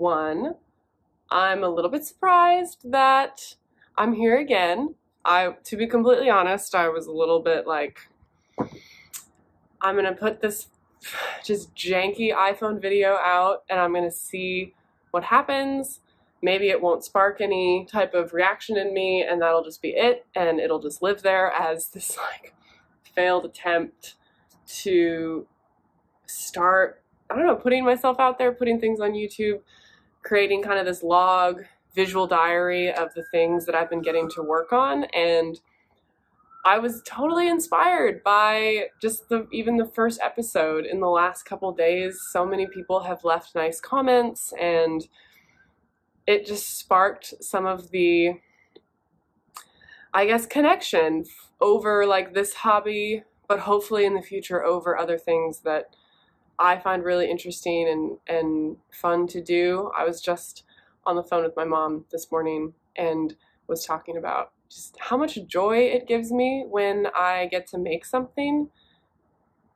one, I'm a little bit surprised that I'm here again. To be completely honest, I was a little bit like, I'm gonna put this just janky iPhone video out and I'm gonna see what happens. Maybe it won't spark any type of reaction in me and that'll just be it, and it'll just live there as this like failed attempt to start, I don't know, putting myself out there, putting things on YouTube, creating kind of this log, visual diary of the things that I've been getting to work on. And I was totally inspired by just even the first episode in the last couple days. So many people have left nice comments, and it just sparked some of the, I guess, connection over like this hobby, but hopefully in the future over other things that I find really interesting and fun to do. I was just on the phone with my mom this morning and was talking about just how much joy it gives me when I get to make something,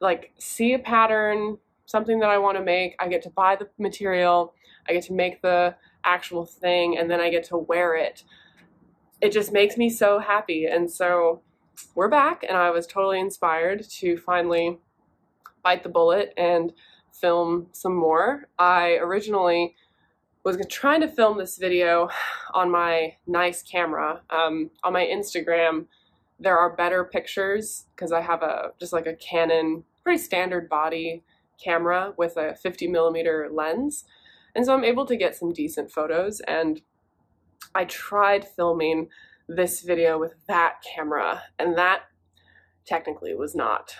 like see a pattern, something that I want to make. I get to buy the material, I get to make the actual thing, and then I get to wear it. It just makes me so happy. And so we're back, and I was totally inspired to finally bite the bullet and film some more. I originally was trying to film this video on my nice camera. On my Instagram, there are better pictures because I have just like a Canon, pretty standard body camera with a 50mm lens. And so I'm able to get some decent photos, and I tried filming this video with that camera, and that technically was not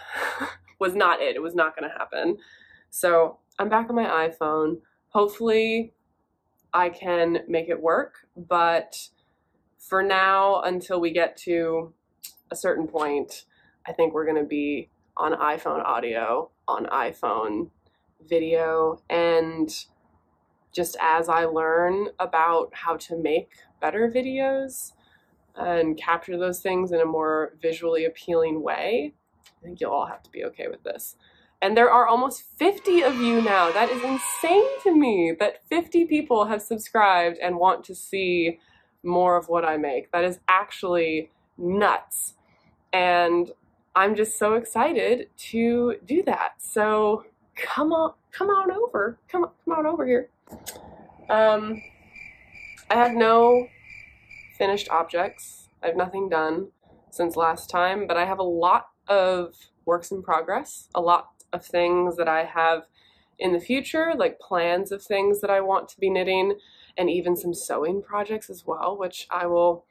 it. It was not going to happen. So I'm back on my iPhone. Hopefully I can make it work, but for now, until we get to a certain point, I think we're going to be on iPhone audio, on iPhone video, and just as I learn about how to make better videos and capture those things in a more visually appealing way, I think you'll all have to be okay with this. And there are almost 50 of you now. That is insane to me that 50 people have subscribed and want to see more of what I make. That is actually nuts. And I'm just so excited to do that. So come on over here. I have no finished objects. I have nothing done since last time, but I have a lot of works in progress, a lot of things that I have in the future, like plans of things that I want to be knitting, and even some sewing projects as well, which I will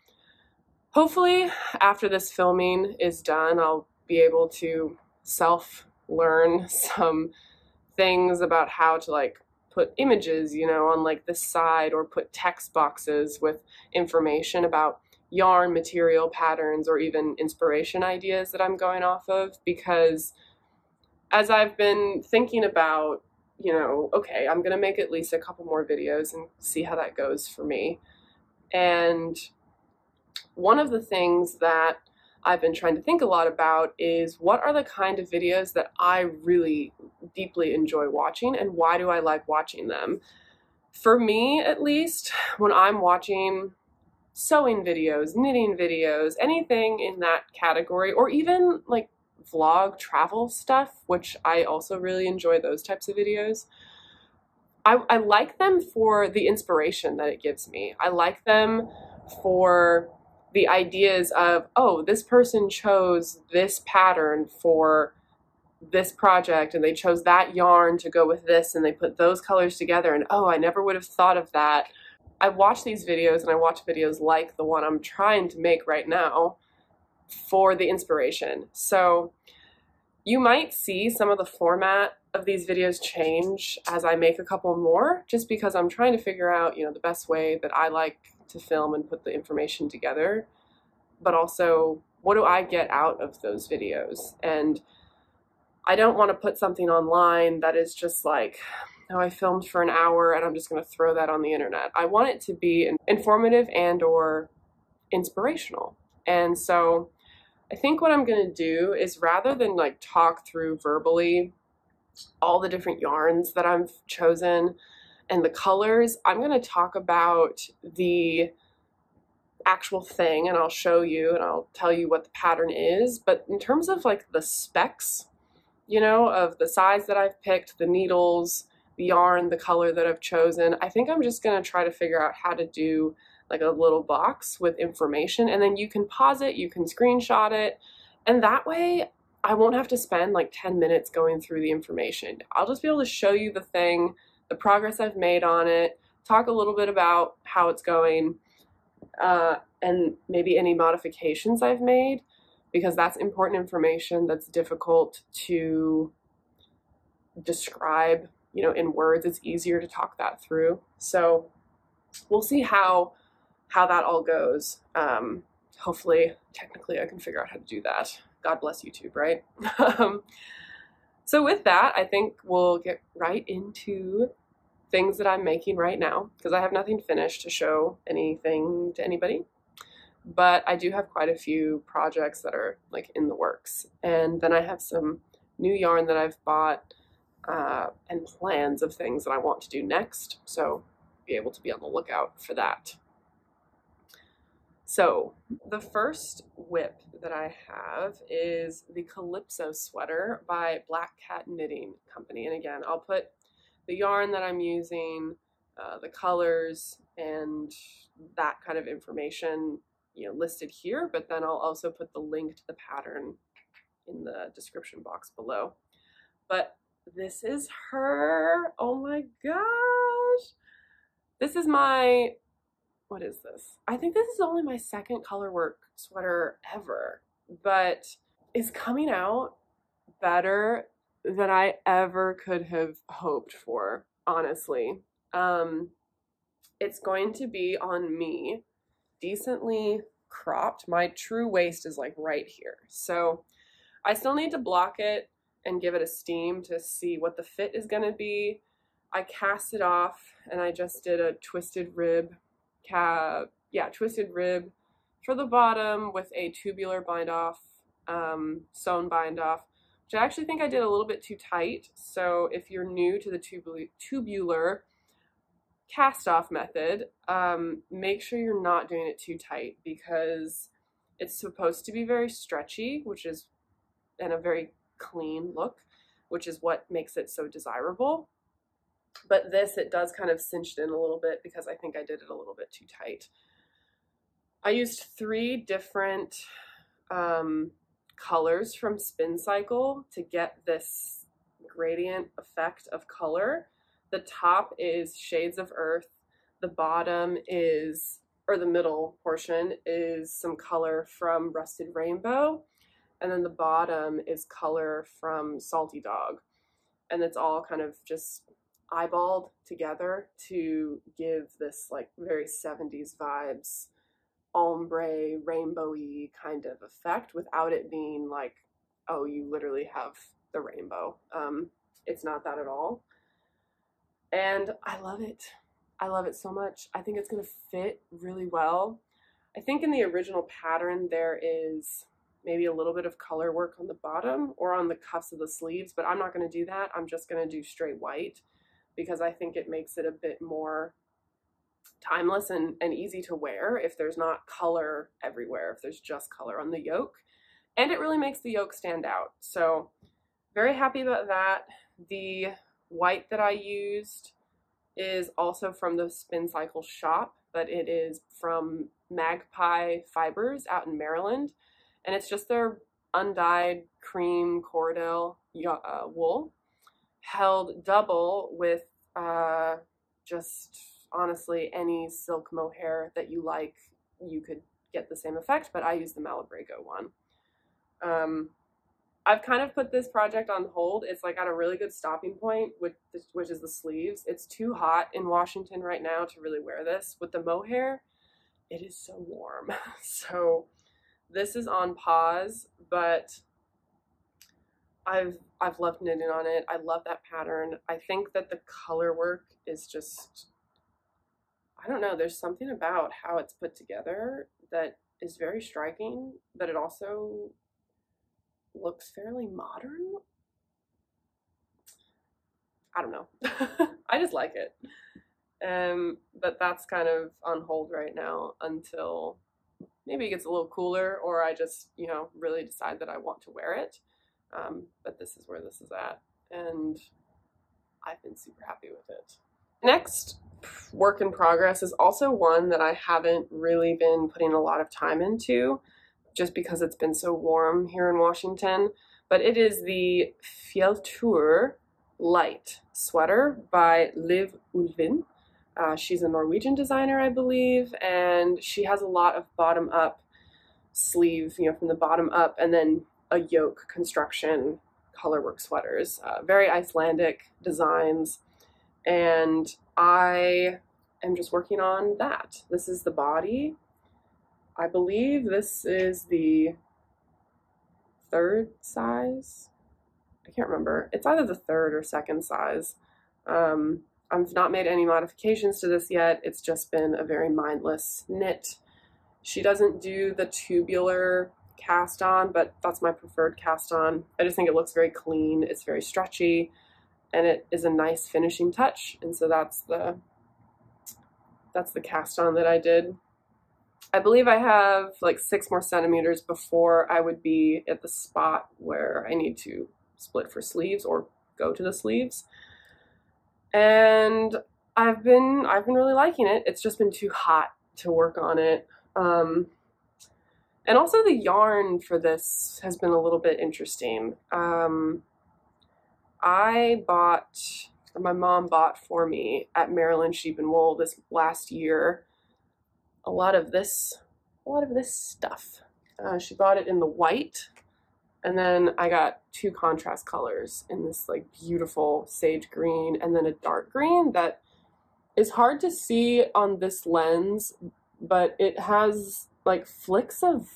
hopefully, after this filming is done, I'll be able to self-learn some things about how to like put images, you know, on like the side, or put text boxes with information about yarn, material, patterns, or even inspiration ideas that I'm going off of. Because as I've been thinking about, you know, okay, I'm gonna make at least a couple more videos and see how that goes for me. And one of the things that I've been trying to think a lot about is what are the kind of videos that I really deeply enjoy watching, and why do I like watching them? For me, at least, when I'm watching sewing videos, knitting videos, anything in that category, or even like vlog travel stuff, which I also really enjoy those types of videos, I like them for the inspiration that it gives me. I like them for the ideas of, oh, this person chose this pattern for this project, and they chose that yarn to go with this, and they put those colors together, and oh, I never would have thought of that. I watch these videos, and I watch videos like the one I'm trying to make right now for the inspiration. So you might see some of the format of these videos change as I make a couple more, just because I'm trying to figure out, you know, the best way that I like to film and put the information together, but also what do I get out of those videos? And I don't want to put something online that is just like, oh, I filmed for an hour and I'm just going to throw that on the internet. I want it to be informative and or inspirational. And so I think what I'm going to do is, rather than like talk through verbally all the different yarns that I've chosen and the colors. I'm going to talk about the actual thing and I'll show you and I'll tell you what the pattern is. But in terms of like the specs, you know, of the size that I've picked, the needles, the yarn, the color that I've chosen, I think I'm just going to try to figure out how to do like a little box with information, and then you can pause it, you can screenshot it, and that way I won't have to spend like 10 minutes going through the information. I'll just be able to show you the thing, the progress I've made on it, talk a little bit about how it's going, and maybe any modifications I've made, because that's important information that's difficult to describe, you know, in words. It's easier to talk that through. So we'll see how that all goes. Hopefully, technically, I can figure out how to do that. God bless YouTube, right? So with that, I think we'll get right into things that I'm making right now, because I have nothing finished to show anything to anybody. But I do have quite a few projects that are like in the works. And then I have some new yarn that I've bought and plans of things that I want to do next. So be able to be on the lookout for that. So the first whip that I have is the Calypso Sweater by Black Cat Knitting Company. And again, I'll put the yarn that I'm using, the colors, and that kind of information, you know, listed here, but then I'll also put the link to the pattern in the description box below. But this is her. Oh my gosh. This is my, what is this? I think this is only my second color work sweater ever, but it's coming out better than I ever could have hoped for, honestly. It's going to be on me, decently cropped. My true waist is like right here. So I still need to block it and give it a steam to see what the fit is going to be. I cast it off and I just did a twisted rib, twisted rib for the bottom with a tubular bind off, sewn bind off, which I actually think I did a little bit too tight. So if you're new to the tubular cast off method, make sure you're not doing it too tight, because it's supposed to be very stretchy, which is, and a very clean look, which is what makes it so desirable. But this, it does kind of cinch it in a little bit because I think I did it a little bit too tight. I used 3 different colors from Spin Cycle to get this gradient effect of color. The top is Shades of Earth, the bottom is, or the middle portion is some color from Rusted Rainbow, and then the bottom is color from Salty Dog. And it's all kind of just eyeballed together to give this like very 70s vibes, ombre, rainbowy kind of effect without it being like, oh, you literally have the rainbow. It's not that at all. And I love it. I love it so much. I think it's going to fit really well. I think in the original pattern there is maybe a little bit of color work on the bottom or on the cuffs of the sleeves, but I'm not going to do that. I'm just going to do straight white because I think it makes it a bit more timeless and easy to wear if there's not color everywhere, if there's just color on the yoke. And it really makes the yoke stand out. So very happy about that. The white that I used is also from the Spin Cycle shop, but it is from Magpie Fibers out in Maryland. And it's just their undyed cream Cordell wool, held double with just honestly any silk mohair that you like. You could get the same effect, but I use the Malabrigo one. I've kind of put this project on hold. It's like at a really good stopping point, which is the sleeves. It's too hot in Washington right now to really wear this. With the mohair, it is so warm. So this is on pause, but I've loved knitting on it. I love that pattern. I think that the color work is just, I don't know, there's something about how it's put together that is very striking, but it also looks fairly modern. I don't know. I just like it. But that's kind of on hold right now until maybe it gets a little cooler, or I just, you know, really decide that I want to wear it. But this is where this is at, and I've been super happy with it. Next work in progress is also one that I haven't really been putting a lot of time into, just because it's been so warm here in Washington, but it is the Fjelltur Lite sweater by Telvinin. She's a Norwegian designer, I believe, and she has a lot of bottom-up sleeve, you know, from the bottom up, and then a yoke construction colorwork sweaters. Very Icelandic designs, and I am just working on that. This is the body. I believe this is the 3rd size. I can't remember. It's either the 3rd or 2nd size. I've not made any modifications to this yet. It's just been a very mindless knit. She doesn't do the tubular cast on, but that's my preferred cast on. I just think it looks very clean. It's very stretchy, and it is a nice finishing touch. And so that's the cast on that I did. I believe I have like 6 more centimeters before I would be at the spot where I need to split for sleeves or go to the sleeves. And I've been really liking it. It's just been too hot to work on it. And also the yarn for this has been a little bit interesting. My mom bought for me at Maryland Sheep and Wool this last year a lot of this stuff. She bought it in the white, and then I got 2 contrast colors in this like beautiful sage green and then a dark green that is hard to see on this lens, but it has like flicks of,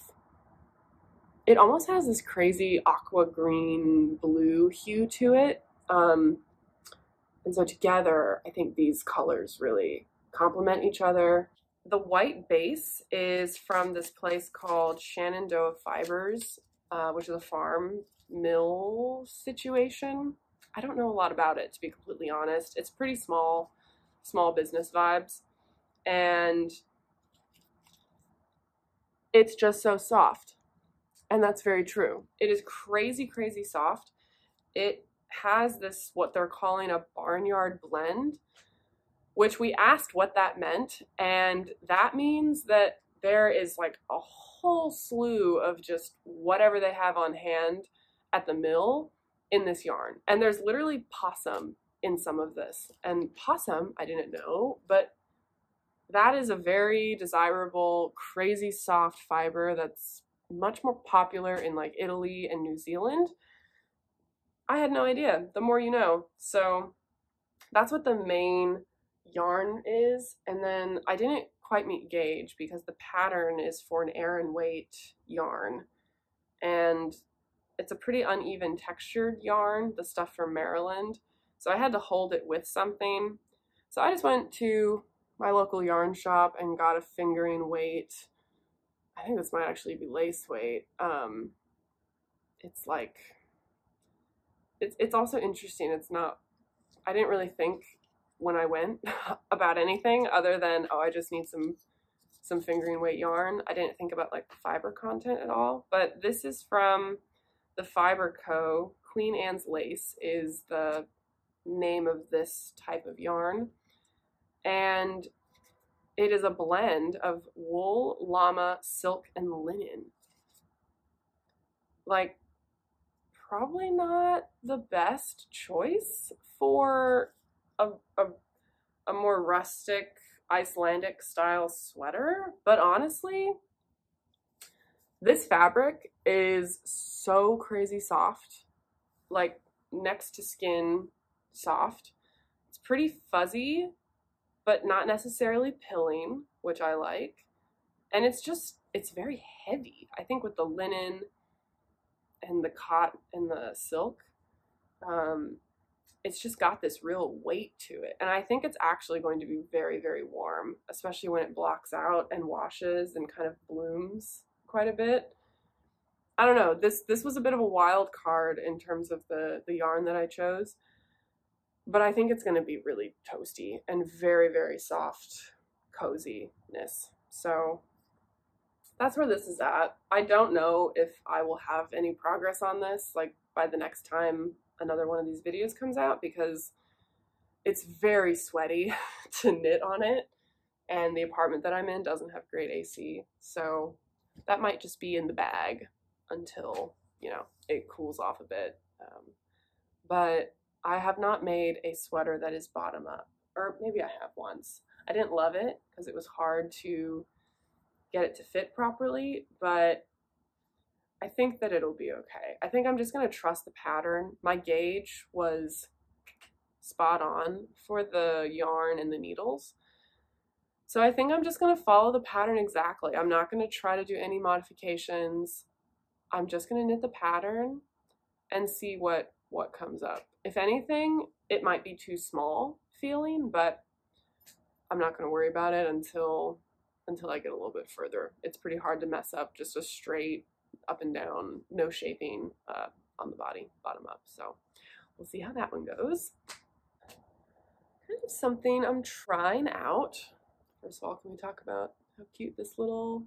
it almost has this crazy aqua green blue hue to it. And so together, I think these colors really complement each other. The white base is from this place called Shenandoah Fibers, which is a farm mill situation. I don't know a lot about it, to be completely honest. It's pretty small business vibes. And it's just so soft. And that's very true. It is crazy, crazy soft. It has this, what they're calling a barnyard blend, which we asked what that meant. And that means that there is like a whole slew of just whatever they have on hand at the mill in this yarn. And there's literally possum in some of this. And possum, I didn't know, but that is a very desirable, crazy soft fiber that's much more popular in like Italy and New Zealand. I had no idea. The more you know. So that's what the main yarn is. And then I didn't quite meet gauge because the pattern is for an Aran weight yarn, and it's a pretty uneven textured yarn, the stuff from Maryland, so I had to hold it with something. So I just went to my local yarn shop and got a fingering weight. I think this might actually be lace weight. It's like, it's also interesting. It's not, I didn't really think when I went about anything other than, oh, I just need some fingering weight yarn. I didn't think about like the fiber content at all. But this is from the Fiber Co. Queen Anne's Lace is the name of this type of yarn. And it is a blend of wool, llama, silk, and linen. Like, probably not the best choice for a more rustic Icelandic style sweater, but honestly, this fabric is so crazy soft, like next to skin soft. It's pretty fuzzy, but not necessarily pilling, which I like. And it's very heavy. I think with the linen and the cotton and the silk, it's just got this real weight to it. And I think it's actually going to be very, very warm, especially when it blocks out and washes and kind of blooms quite a bit. I don't know, this was a bit of a wild card in terms of the yarn that I chose. but I think it's going to be really toasty and very, very soft coziness. So that's where this is at. I don't know if I will have any progress on this, like by the next time another one of these videos comes out, because it's very sweaty to knit on it, and the apartment that I'm in doesn't have great AC, so that might just be in the bag until, you know, it cools off a bit. But I have not made a sweater that is bottom up, or maybe I have once. I didn't love it because it was hard to get it to fit properly, but I think that it'll be okay. I think I'm just gonna trust the pattern. My gauge was spot on for the yarn and the needles, so I think I'm just gonna follow the pattern exactly. I'm not gonna try to do any modifications. I'm just gonna knit the pattern and see what comes up. If anything, it might be too small feeling, but I'm not gonna worry about it until I get a little bit further. It's pretty hard to mess up just a straight up and down, no shaping on the body, bottom up. So we'll see how that one goes. Kind of something I'm trying out. First of all, can we talk about how cute this little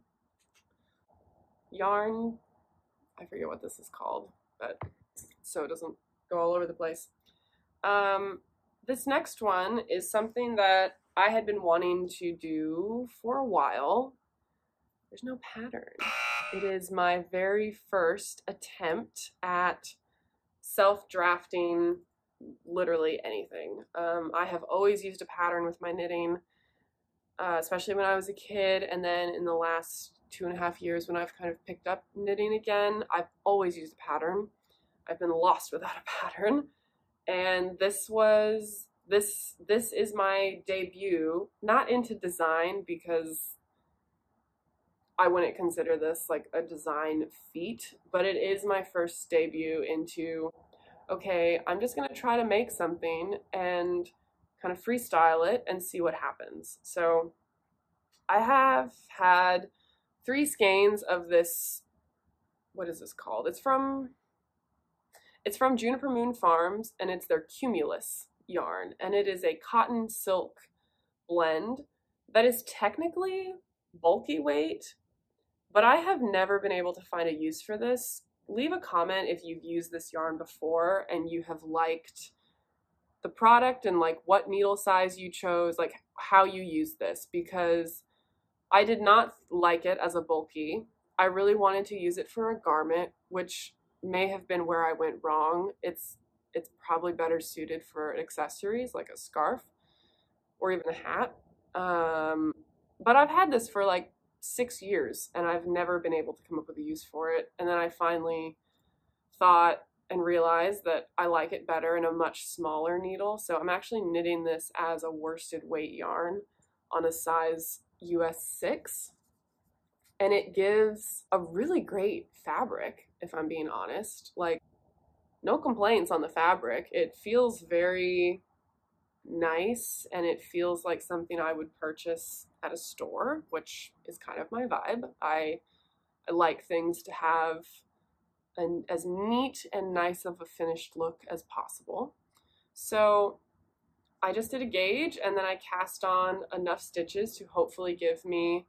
yarn, I forget what this is called, but so it doesn't go all over the place. This next one is something that I had been wanting to do for a while. There's no pattern. It is my very first attempt at self-drafting literally anything. I have always used a pattern with my knitting, especially when I was a kid, and then in the last 2.5 years when I've kind of picked up knitting again, I've always used a pattern. I've been lost without a pattern, and this is my debut, not into design because I wouldn't consider this like a design feat, but it is my first debut into, okay, I'm just gonna try to make something and kind of freestyle it and see what happens. So I have had 3 skeins of this, what is this called? It's from Juniper Moon Farms, and it's their Cumulus yarn, and it is a cotton silk blend that is technically bulky weight, but I have never been able to find a use for this. Leave a comment if you've used this yarn before and you have liked the product and like what needle size you chose, like how you use this, because I did not like it as a bulky. I really wanted to use it for a garment, which may have been where I went wrong. It's probably better suited for accessories like a scarf or even a hat. But I've had this for like 6 years and I've never been able to come up with a use for it. And then I finally thought and realized that I like it better in a much smaller needle. So I'm actually knitting this as a worsted weight yarn on a size US 6. And it gives a really great fabric, if I'm being honest. Like, no complaints on the fabric. It feels very nice, and it feels like something I would purchase at a store, which is kind of my vibe. I like things to have as neat and nice of a finished look as possible. So I just did a gauge, and then I cast on enough stitches to hopefully give me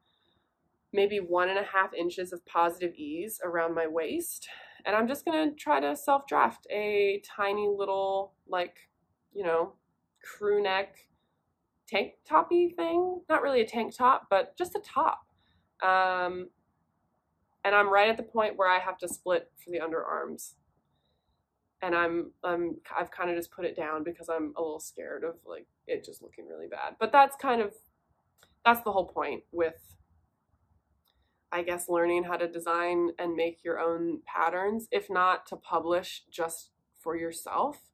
maybe 1.5 inches of positive ease around my waist. And I'm just gonna try to self-draft a tiny little, like, you know, crew neck tank toppy thing. Not really a tank top, but just a top. And I'm right at the point where I have to split for the underarms. And I've kind of just put it down because I'm a little scared of like it just looking really bad. But that's the whole point with, I guess, learning how to design and make your own patterns, if not to publish just for yourself.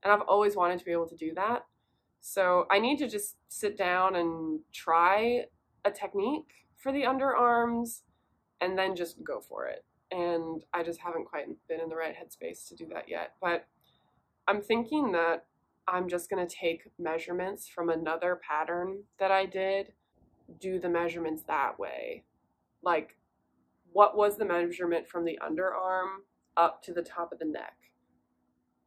And I've always wanted to be able to do that. So I need to just sit down and try a technique for the underarms and then just go for it. And I just haven't quite been in the right headspace to do that yet. But I'm thinking that I'm just gonna take measurements from another pattern that I did, do the measurements that way. Like, what was the measurement from the underarm up to the top of the neck?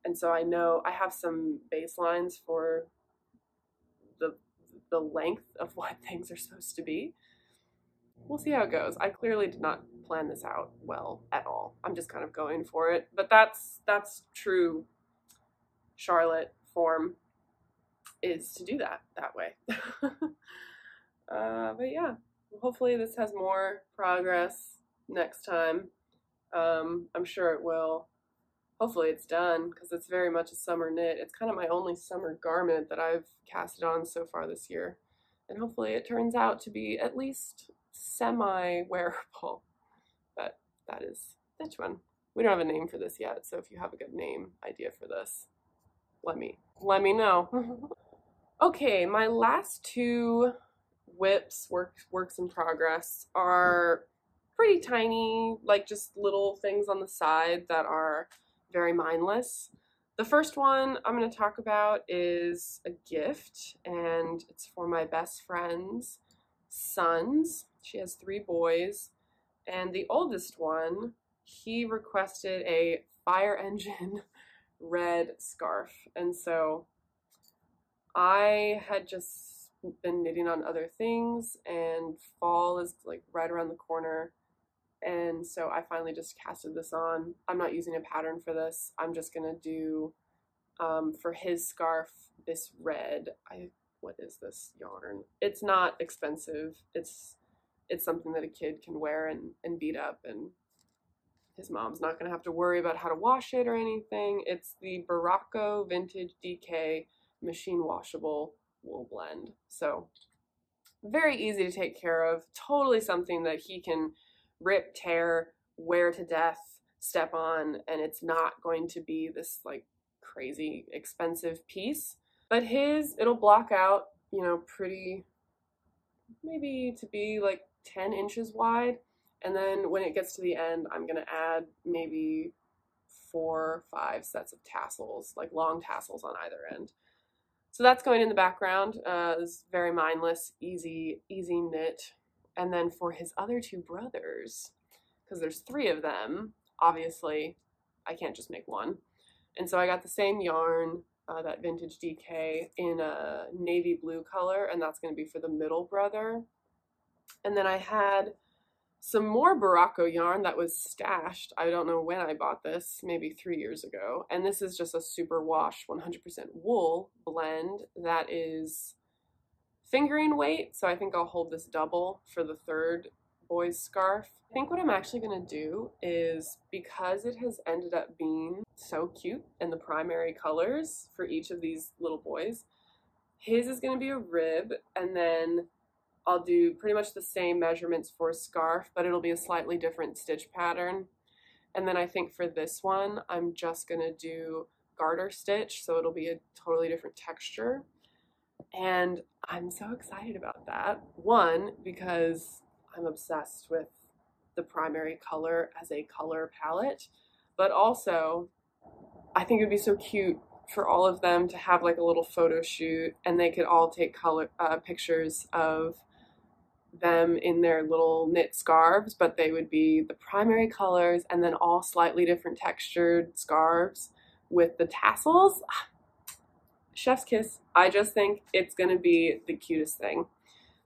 And so I know I have some baselines for the length of what things are supposed to be. We'll see how it goes. I clearly did not plan this out well at all. I'm just kind of going for it. But that's true Charlotte form, is to do that way. But yeah, hopefully this has more progress next time. I'm sure it will. Hopefully it's done, because it's very much a summer knit. It's kind of my only summer garment that I've casted on so far this year. And hopefully it turns out to be at least semi-wearable. But that is this one. We don't have a name for this yet, so if you have a good name idea for this, let me know. Okay, my last two whips, works in progress, are pretty tiny, like just little things on the side that are very mindless. The first one I'm going to talk about is a gift, and it's for my best friend's sons. She has 3 boys, and the oldest one, he requested a fire engine red scarf. And so I had just been knitting on other things, and fall is like right around the corner. And so I finally just casted this on. I'm not using a pattern for this. I'm just gonna do, for his scarf, this red, what is this yarn? It's not expensive. It's something that a kid can wear and beat up, and his mom's not gonna have to worry about how to wash it or anything. It's the Baracco Vintage DK machine washable wool blend. So very easy to take care of. Totally something that he can rip, tear, wear to death, step on, and it's not going to be this like crazy expensive piece. But his, it'll block out, you know, pretty, maybe to be like 10 inches wide. And then when it gets to the end, I'm gonna add maybe 4 or 5 sets of tassels, like long tassels on either end. So that's going in the background. It's very mindless, easy knit. And then for his other 2 brothers, because there's 3 of them, obviously I can't just make one. And so I got the same yarn, that Vintage DK, in a navy blue color, and that's going to be for the middle brother. And then I had some more Baracco yarn that was stashed. I don't know when I bought this, maybe 3 years ago. And this is just a super wash 100% wool blend that is fingering weight. So I think I'll hold this double for the 3rd boy's scarf. I think what I'm actually gonna do is, because it has ended up being so cute in the primary colors for each of these little boys, his is gonna be a rib, and then I'll do pretty much the same measurements for a scarf, but it'll be a slightly different stitch pattern. And then I think for this one, I'm just gonna do garter stitch, so it'll be a totally different texture. And I'm so excited about that. One, because I'm obsessed with the primary color as a color palette, but also I think it would be so cute for all of them to have like a little photo shoot, and they could all take pictures of them in their little knit scarves, but they would be the primary colors and then all slightly different textured scarves with the tassels. Chef's kiss. I just think it's gonna be the cutest thing.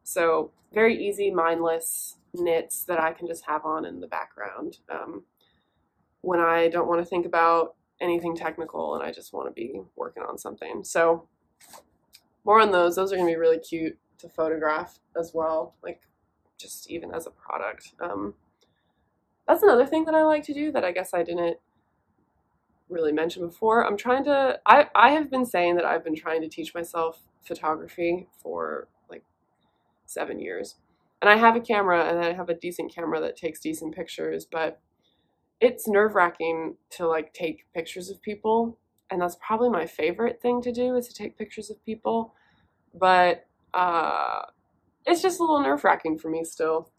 So very easy, mindless knits that I can just have on in the background when I don't want to think about anything technical and I just want to be working on something. So more on those. Those are gonna be really cute to photograph as well, like just even as a product. That's another thing that I like to do that I guess I didn't really mention before. I have been saying that I've been trying to teach myself photography for like 7 years. And I have a camera, and I have a decent camera that takes decent pictures, but it's nerve-wracking to like take pictures of people, and that's probably my favorite thing to do, is to take pictures of people. But it's just a little nerve-wracking for me still.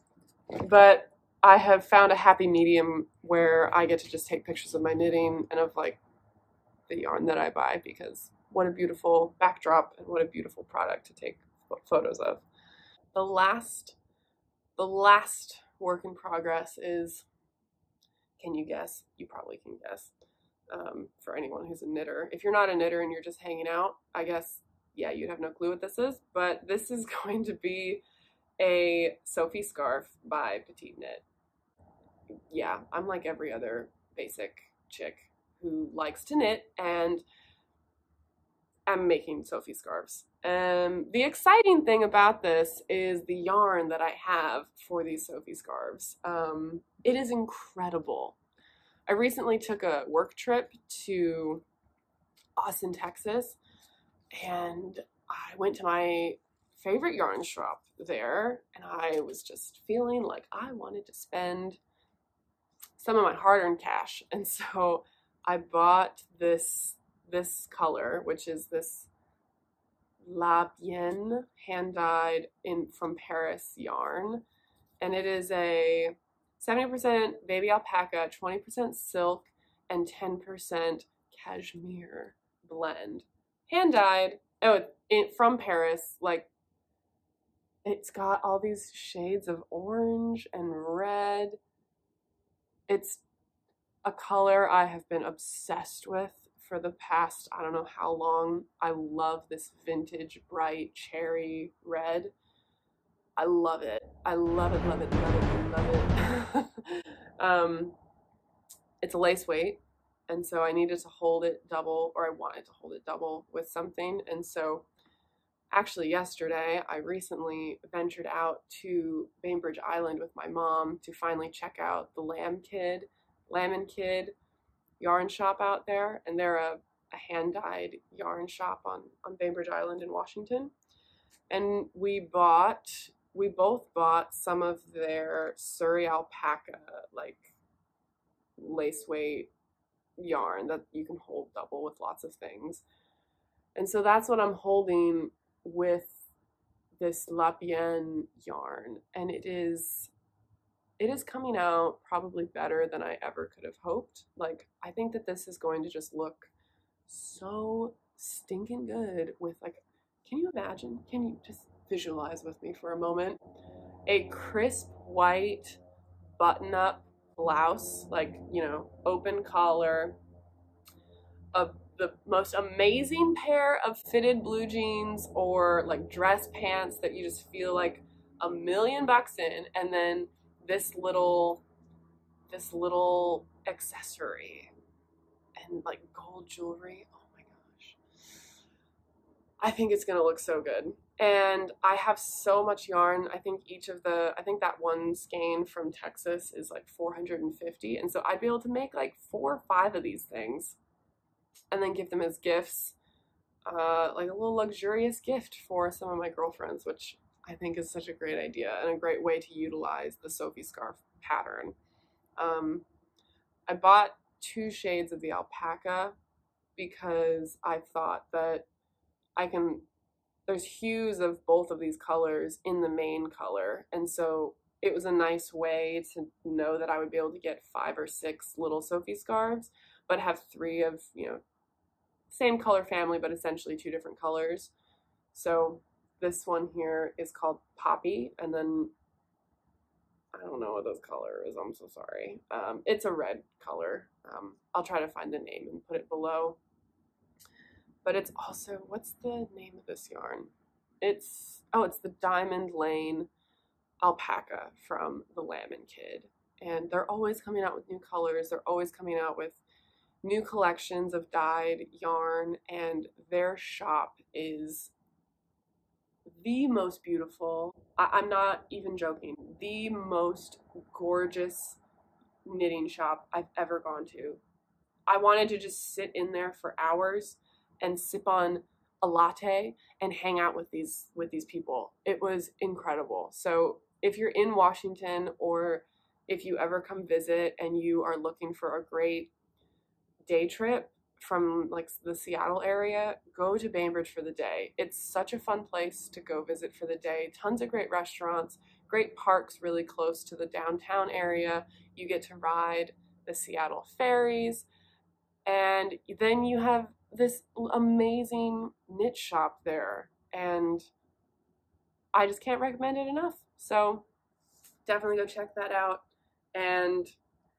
But I have found a happy medium where I get to just take pictures of my knitting and of like the yarn that I buy, because what a beautiful backdrop and what a beautiful product to take photos of. The last work in progress is, can you guess? You probably can guess. for anyone who's a knitter. If you're not a knitter and you're just hanging out, I guess, yeah, you'd have no clue what this is, but this is going to be a Sophie Scarf by Petite Knit. Yeah, I'm like every other basic chick who likes to knit, and I'm making Sophie scarves. The exciting thing about this is the yarn that I have for these Sophie scarves. It is incredible. I recently took a work trip to Austin, Texas, and I went to my favorite yarn shop there, and I was just feeling like I wanted to spend some of my hard-earned cash, and so I bought this color, which is this Lamin hand-dyed from Paris yarn, and it is a 70% baby alpaca, 20% silk, and 10% cashmere blend. Hand-dyed, from Paris. Like, it's got all these shades of orange and red. It's a color I have been obsessed with for the past, I don't know how long. I love this vintage bright cherry red. I love it. I love it, love it, love it, love it. It's a lace weight, and so I needed to hold it double, or I wanted to hold it double with something. And so actually yesterday, I recently ventured out to Bainbridge Island with my mom to finally check out the Lamin Kid Yarn shop out there, and they're a hand-dyed yarn shop on Bainbridge Island in Washington. And we both bought some of their Surrey alpaca, like, lace weight yarn that you can hold double with lots of things. And so that's what I'm holding with this Lamin yarn, and it is coming out probably better than I ever could have hoped. Like, I think that this is going to just look so stinking good with, like, can you imagine? Can you just visualize with me for a moment? A crisp white button-up blouse, like, you know, open collar, the most amazing pair of fitted blue jeans or like dress pants that you just feel like $1,000,000 in, and then this little accessory and like gold jewelry. Oh my gosh. I think it's gonna look so good. And I have so much yarn. I think that one skein from Texas is like 450, and so I'd be able to make like 4 or 5 of these things and then give them as gifts, like a little luxurious gift for some of my girlfriends, which I think is such a great idea and a great way to utilize the Sophie Scarf pattern. I bought 2 shades of the alpaca because I thought that there's hues of both of these colors in the main color, and so it was a nice way to know that I would be able to get 5 or 6 little Sophie scarves, but have 3 of, you know, same color family, but essentially 2 different colors. So this one here is called Poppy, and then I don't know what this color is, I'm so sorry. It's a red color. I'll try to find the name and put it below. But it's also, what's the name of this yarn? It's the Diamond Lane alpaca from the Lamin Kid. And they're always coming out with new colors. They're always coming out with new collections of dyed yarn, and their shop is the most beautiful, I'm not even joking, the most gorgeous knitting shop I've ever gone to. I wanted to just sit in there for hours and sip on a latte and hang out with these people. It was incredible. So if you're in Washington, or if you ever come visit and you are looking for a great day trip from like the Seattle area, go to Bainbridge for the day. It's such a fun place to go visit for the day. Tons of great restaurants, great parks really close to the downtown area. You get to ride the Seattle ferries, and then you have this amazing knit shop there, and I just can't recommend it enough. So definitely go check that out. And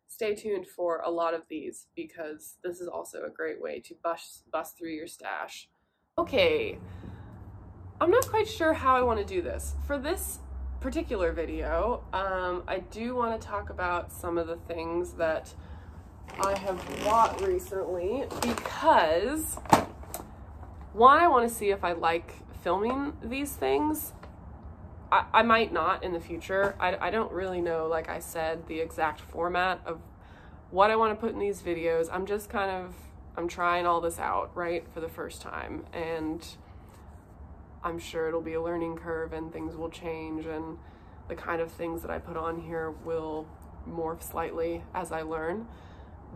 stay tuned for a lot of these because this is also a great way to bust through your stash. Okay, I'm not quite sure how I want to do this. For this particular video, I do want to talk about some of the things that I have bought recently because, one, I want to see if I like filming these things. I might not in the future. I don't really know, like I said, the exact format of what I want to put in these videos. I'm just I'm trying all this out, right, for the first time, and I'm sure it'll be a learning curve and things will change and the kind of things that I put on here will morph slightly as I learn.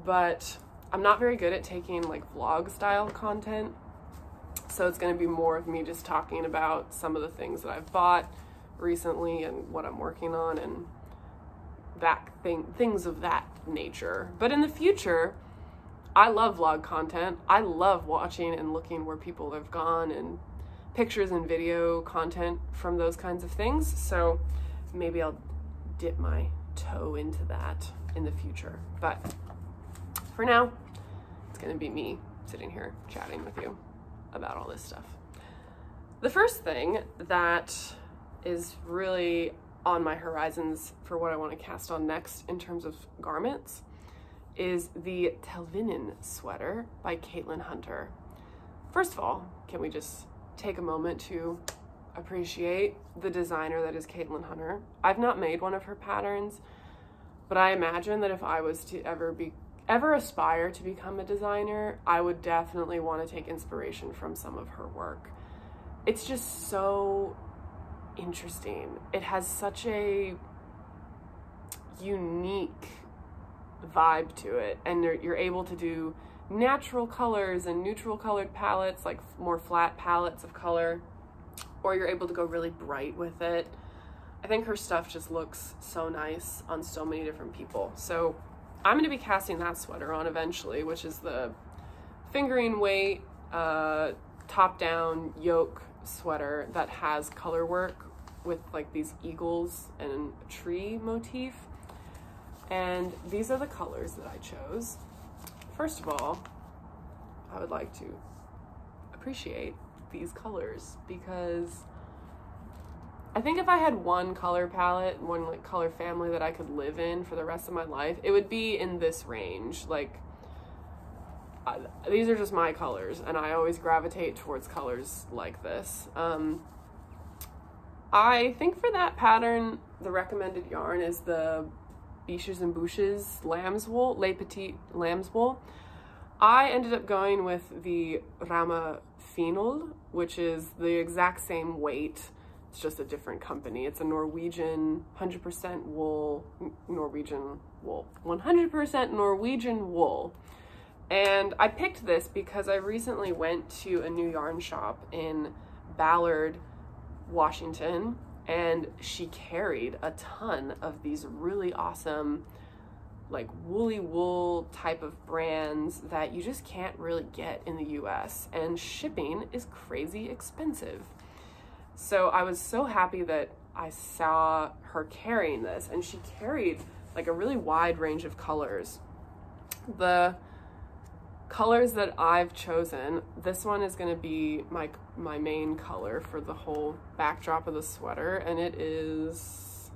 But I'm not very good at taking like vlog style content, so it's going to be more of me just talking about some of the things that I've bought recently and what I'm working on and things of that nature. But in the future, I love vlog content. I love watching and looking where people have gone and pictures and video content from those kinds of things. So maybe I'll dip my toe into that in the future. But for now, it's gonna be me sitting here chatting with you about all this stuff. The first thing that is really on my horizons for what I want to cast on next in terms of garments is the Telvinin sweater by Caitlin Hunter. First of all, can we just take a moment to appreciate the designer that is Caitlin Hunter? I've not made one of her patterns, but I imagine that if I was to ever aspire to become a designer, I would definitely want to take inspiration from some of her work. It's just so interesting. It has such a unique vibe to it, and you're able to do natural colors and neutral colored palettes, like more flat palettes of color, or you're able to go really bright with it. I think her stuff just looks so nice on so many different people. So I'm going to be casting that sweater on eventually, which is the fingering weight top down yoke sweater that has color work with like these eagles and a tree motif. And these are the colors that I chose. First of all, I would like to appreciate these colors because I think if I had one color palette, one like color family that I could live in for the rest of my life, it would be in this range. Like these are just my colors, and I always gravitate towards colors like this. I think for that pattern, the recommended yarn is the Biches and Bouches lamb's wool, Les Petites lamb's wool. I ended up going with the Rama Finol, which is the exact same weight. It's just a different company. It's a Norwegian 100% wool, Norwegian wool, 100% Norwegian wool. And I picked this because I recently went to a new yarn shop in Ballard, Washington, and she carried a ton of these really awesome like woolly wool type of brands that you just can't really get in the US, and shipping is crazy expensive. So I was so happy that I saw her carrying this, and she carried like a really wide range of colors. The colors that I've chosen, this one is going to be my main color for the whole backdrop of the sweater, and it is,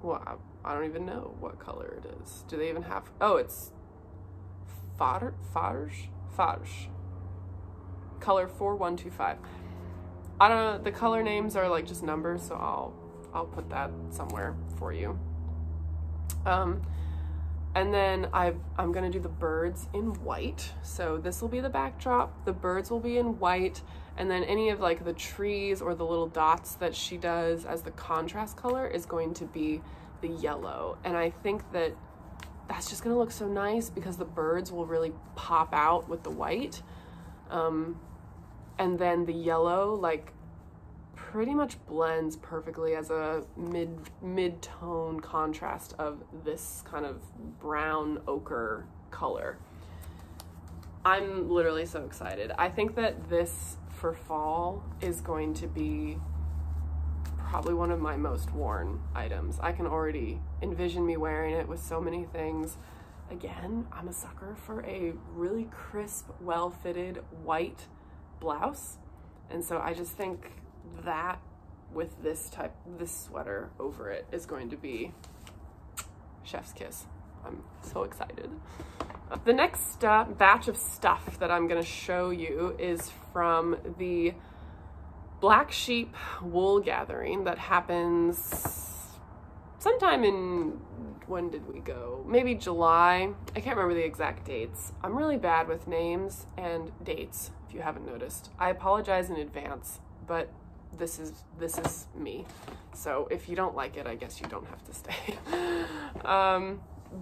well, I don't even know what color it is. Do they even have, oh, it's Farge, color 4125. I don't know, the color names are like just numbers, so I'll put that somewhere for you. And then I'm gonna do the birds in white. So this will be the backdrop, the birds will be in white, and then any of like the trees or the little dots that she does as the contrast color is going to be the yellow. And I think that that's just gonna look so nice because the birds will really pop out with the white. And then the yellow like pretty much blends perfectly as a mid-tone contrast of this kind of brown ochre color. I'm literally so excited. I think that this for fall is going to be probably one of my most worn items. I can already envision me wearing it with so many things. Again, I'm a sucker for a really crisp, well-fitted white blouse. And so I just think that with this sweater over it is going to be chef's kiss. I'm so excited. The next batch of stuff that I'm going to show you is from the Black Sheep wool gathering that happens sometime in, when did we go? Maybe July. I can't remember the exact dates. I'm really bad with names and dates, if you haven't noticed. I apologize in advance, but this is me. So if you don't like it, I guess you don't have to stay.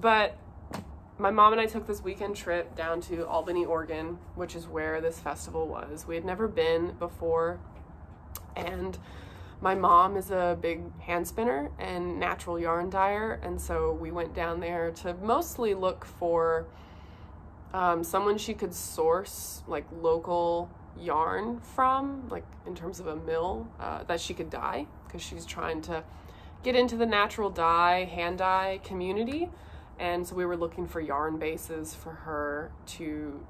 But my mom and I took this weekend trip down to Albany, Oregon, which is where this festival was. We had never been before, and my mom is a big hand spinner and natural yarn dyer, and so we went down there to mostly look for someone she could source like local yarn from, like in terms of a mill that she could dye, because she's trying to get into the natural dye, hand dye community. And so we were looking for yarn bases for her to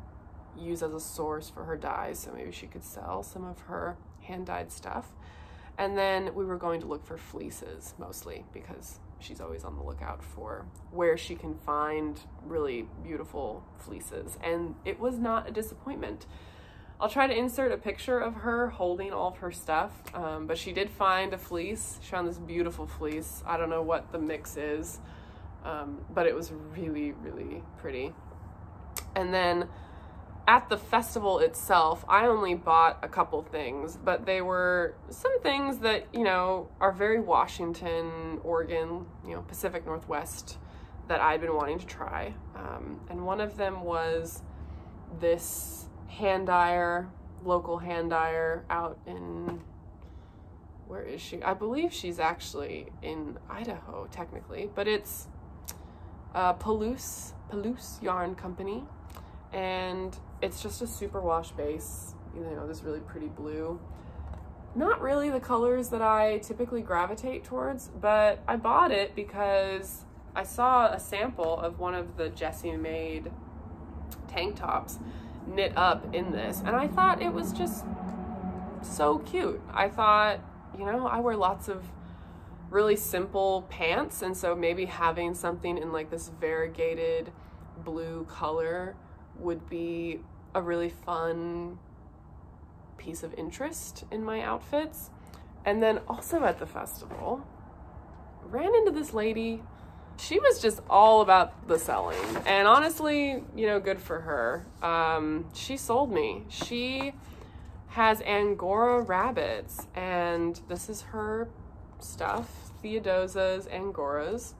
use as a source for her dyes, so maybe she could sell some of her hand dyed stuff. And then we were going to look for fleeces mostly, because she's always on the lookout for where she can find really beautiful fleeces. And it was not a disappointment. I'll try to insert a picture of her holding all of her stuff, but she did find a fleece. She found this beautiful fleece. I don't know what the mix is, but it was really, really pretty. And then at the festival itself, I only bought a couple things, but they were some things that, you know, are very Washington, Oregon, you know, Pacific Northwest that I'd been wanting to try. And one of them was this hand dyer, local hand dyer out in, where is she? I believe she's actually in Idaho, technically, but it's Palouse Yarn Company, and it's just a super wash base, you know, this really pretty blue. Not really the colors that I typically gravitate towards, but I bought it because I saw a sample of one of the Jessie made tank tops knit up in this, and I thought it was just so cute. I thought, you know, I wear lots of really simple pants, and so maybe having something in like this variegated blue color would be a really fun piece of interest in my outfits. And then also at the festival, ran into this lady. She was just all about the selling, and honestly, you know, good for her. She sold me. She has Angora rabbits, and this is her stuff, Theodosia's Angoras.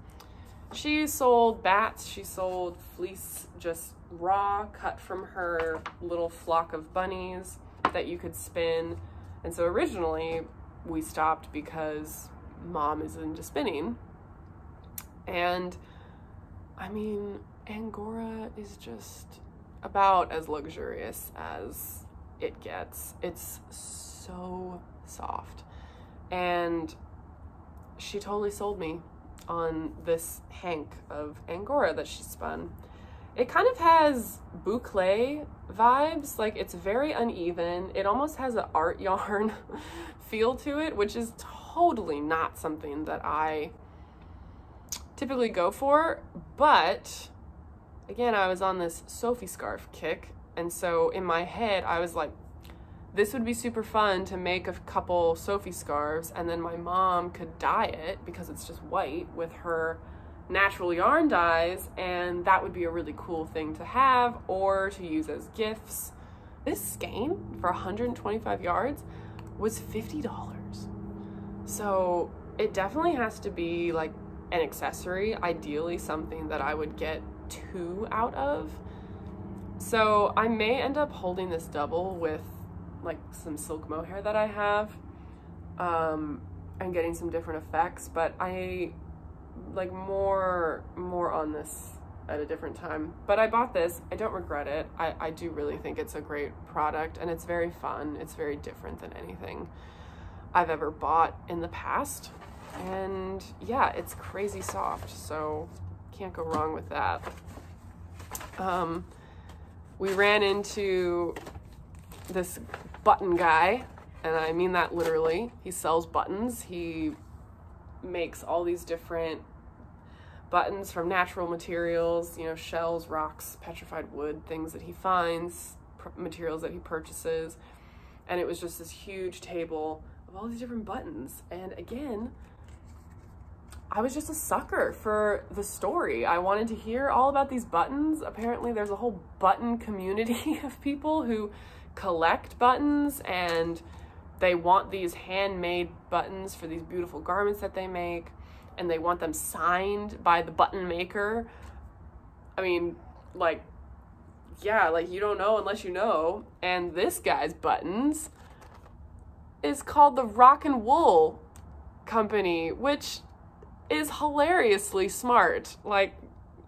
She sold bats, she sold fleece just raw, cut from her little flock of bunnies that you could spin. And so originally we stopped because Mom is into spinning. And I mean, Angora is just about as luxurious as it gets. It's so soft. And she totally sold me on this hank of Angora that she spun. It kind of has boucle vibes, like it's very uneven. It almost has an art yarn feel to it, which is totally not something that I typically go for. But again, I was on this Sophie Scarf kick, and so in my head I was like, this would be super fun to make a couple Sophie scarves, and then my mom could dye it because it's just white with her natural yarn dyes, and that would be a really cool thing to have or to use as gifts. This skein for 125 yards was $50. So it definitely has to be like an accessory, ideally something that I would get two out of. So I may end up holding this double with like some silk mohair that I have, and getting some different effects, but I like more on this at a different time. But I bought this, I don't regret it. I do really think it's a great product, and it's very fun. It's very different than anything I've ever bought in the past. And yeah, it's crazy soft, so can't go wrong with that. We ran into this button guy, and I mean that literally. He sells buttons. He makes all these different buttons from natural materials, you know, shells, rocks, petrified wood, things that he finds, materials that he purchases. And it was just this huge table of all these different buttons. And again, I was just a sucker for the story. I wanted to hear all about these buttons. Apparently there's a whole button community of people who collect buttons, and they want these handmade buttons for these beautiful garments that they make, and they want them signed by the button maker. I mean, like, yeah, like you don't know unless you know. And this guy's buttons is called the Rock and Wool Company, which is hilariously smart. Like,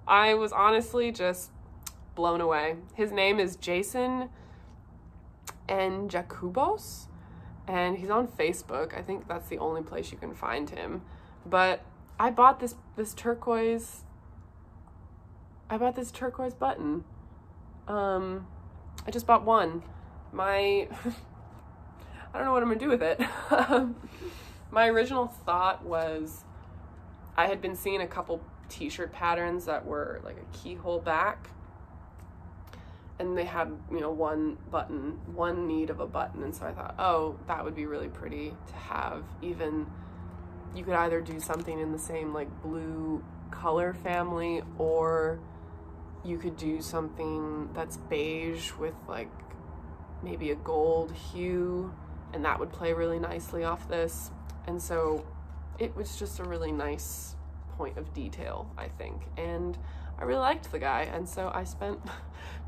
I was honestly just blown away. His name is Jason and Jacubos, and he's on Facebook. I think that's the only place you can find him. But I bought this turquoise button. I just bought one. I don't know what I'm gonna do with it. My original thought was, I had been seeing a couple t-shirt patterns that were like a keyhole back, and they had, you know, one need of a button, and so I thought, oh, that would be really pretty to have. Even you could either do something in the same like blue color family, or you could do something that's beige with like maybe a gold hue, and that would play really nicely off this. And so it was just a really nice point of detail, I think. And I really liked the guy, and so I spent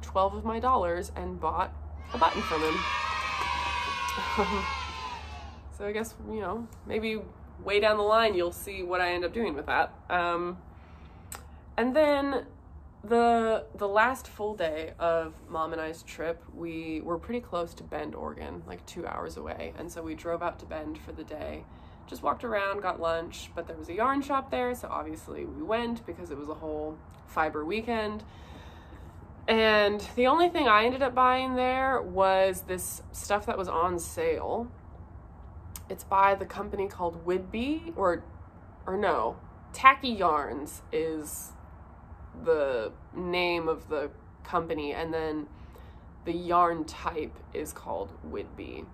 12 of my dollars and bought a button from him. So I guess, you know, maybe way down the line you'll see what I end up doing with that. And then the last full day of Mom and I's trip, we were pretty close to Bend, Oregon, like 2 hours away. And so we drove out to Bend for the day, just walked around, got lunch, but there was a yarn shop there, so obviously we went because it was a whole fiber weekend. And the only thing I ended up buying there was this stuff that was on sale. It's by the company called Whidbey, or no, Tacky Yarns is the name of the company, and then the yarn type is called Whidbey.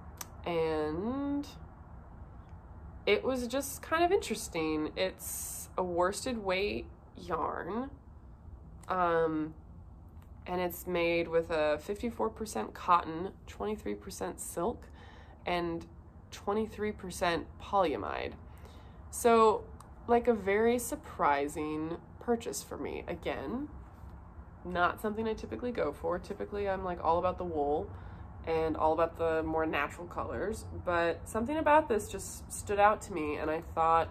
And it was just kind of interesting. It's a worsted weight yarn, and it's made with a 54% cotton, 23% silk, and 23% polyamide. So, like, a very surprising purchase for me. Again, not something I typically go for. Typically, I'm like all about the wool and all about the more natural colors, but something about this just stood out to me, and I thought,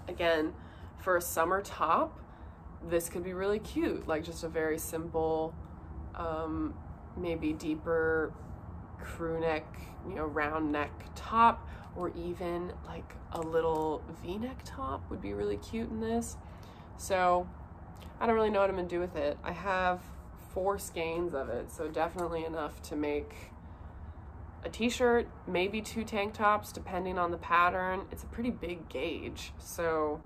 again, for a summer top, this could be really cute. Like, just a very simple, maybe deeper crew neck, you know, round neck top, or even like a little V-neck top would be really cute in this. So I don't really know what I'm gonna do with it. I have 4 skeins of it, so definitely enough to make a t-shirt, maybe 2 tank tops, depending on the pattern. It's a pretty big gauge, so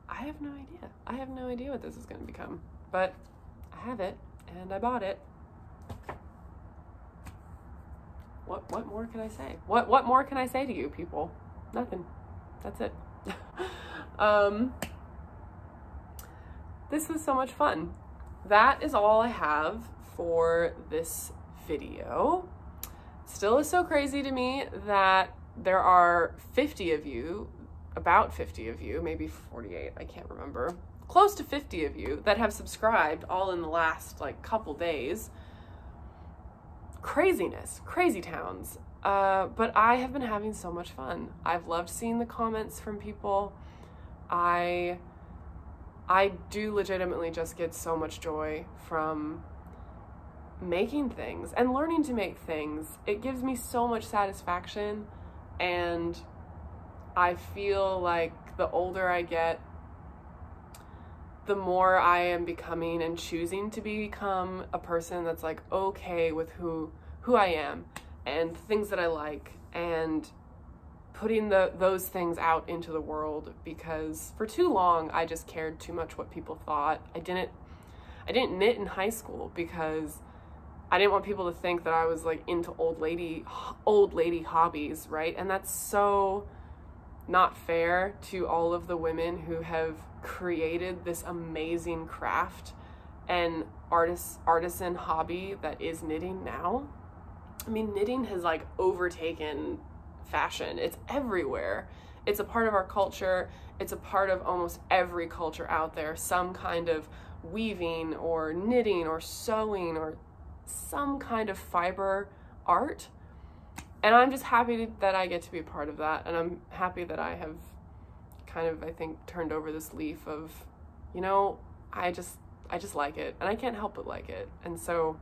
I have no idea. I have no idea what this is gonna become, but I have it, and I bought it. What more can I say? What more can I say to you people? Nothing. That's it. This was so much fun. That is all I have for this video. Still is so crazy to me that there are 50 of you, about 50 of you, maybe 48, I can't remember, close to 50 of you that have subscribed all in the last like couple days. Craziness, crazy towns. But I have been having so much fun. I've loved seeing the comments from people. I do legitimately just get so much joy from making things and learning to make things. It gives me so much satisfaction, and I feel like the older I get, the more I am becoming and choosing to become a person that's like okay with who I am and things that I like, and putting those things out into the world, because for too long I just cared too much what people thought. I didn't knit in high school because I didn't want people to think that I was like into old lady hobbies, right? And that's so not fair to all of the women who have created this amazing craft and artisan hobby that is knitting now. I mean, knitting has like overtaken fashion. It's everywhere. It's a part of our culture. It's a part of almost every culture out there. Some kind of weaving or knitting or sewing or some kind of fiber art. And I'm just happy that I get to be a part of that. And I'm happy that I have kind of, I think, turned over this leaf of, you know, I just like it, and I can't help but like it. And so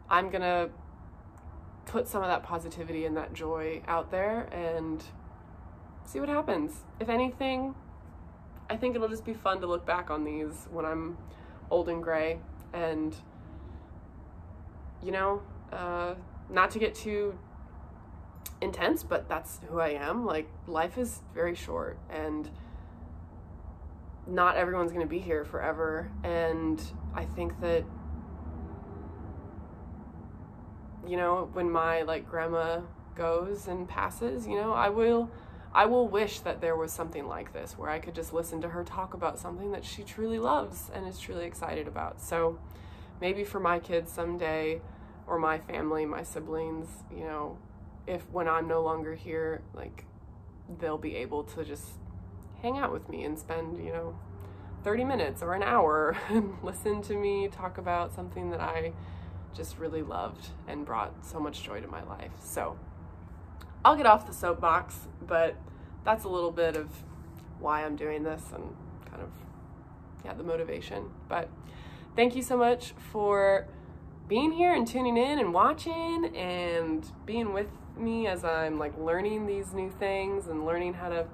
I'm gonna put some of that positivity and that joy out there and see what happens. If anything, I think it'll just be fun to look back on these when I'm old and gray, and you know, not to get too intense, but that's who I am. Like, life is very short, and not everyone's gonna be here forever. And I think that, you know, when my like grandma goes and passes, you know, I will wish that there was something like this where I could just listen to her talk about something that she truly loves and is truly excited about. So maybe for my kids someday, or my family, my siblings, you know, when I'm no longer here, like, they'll be able to just hang out with me and spend, you know, 30 minutes or an hour and listen to me talk about something that I just really loved and brought so much joy to my life. So I'll get off the soapbox, but that's a little bit of why I'm doing this and kind of, yeah, the motivation. But thank you so much for being here and tuning in and watching and being with me as I'm like learning these new things and learning how to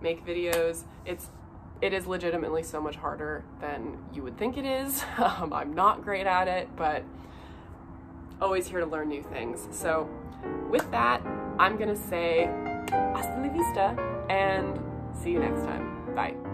make videos. It is legitimately so much harder than you would think it is. I'm not great at it, but always here to learn new things. So with that, I'm gonna say hasta la vista and see you next time. Bye.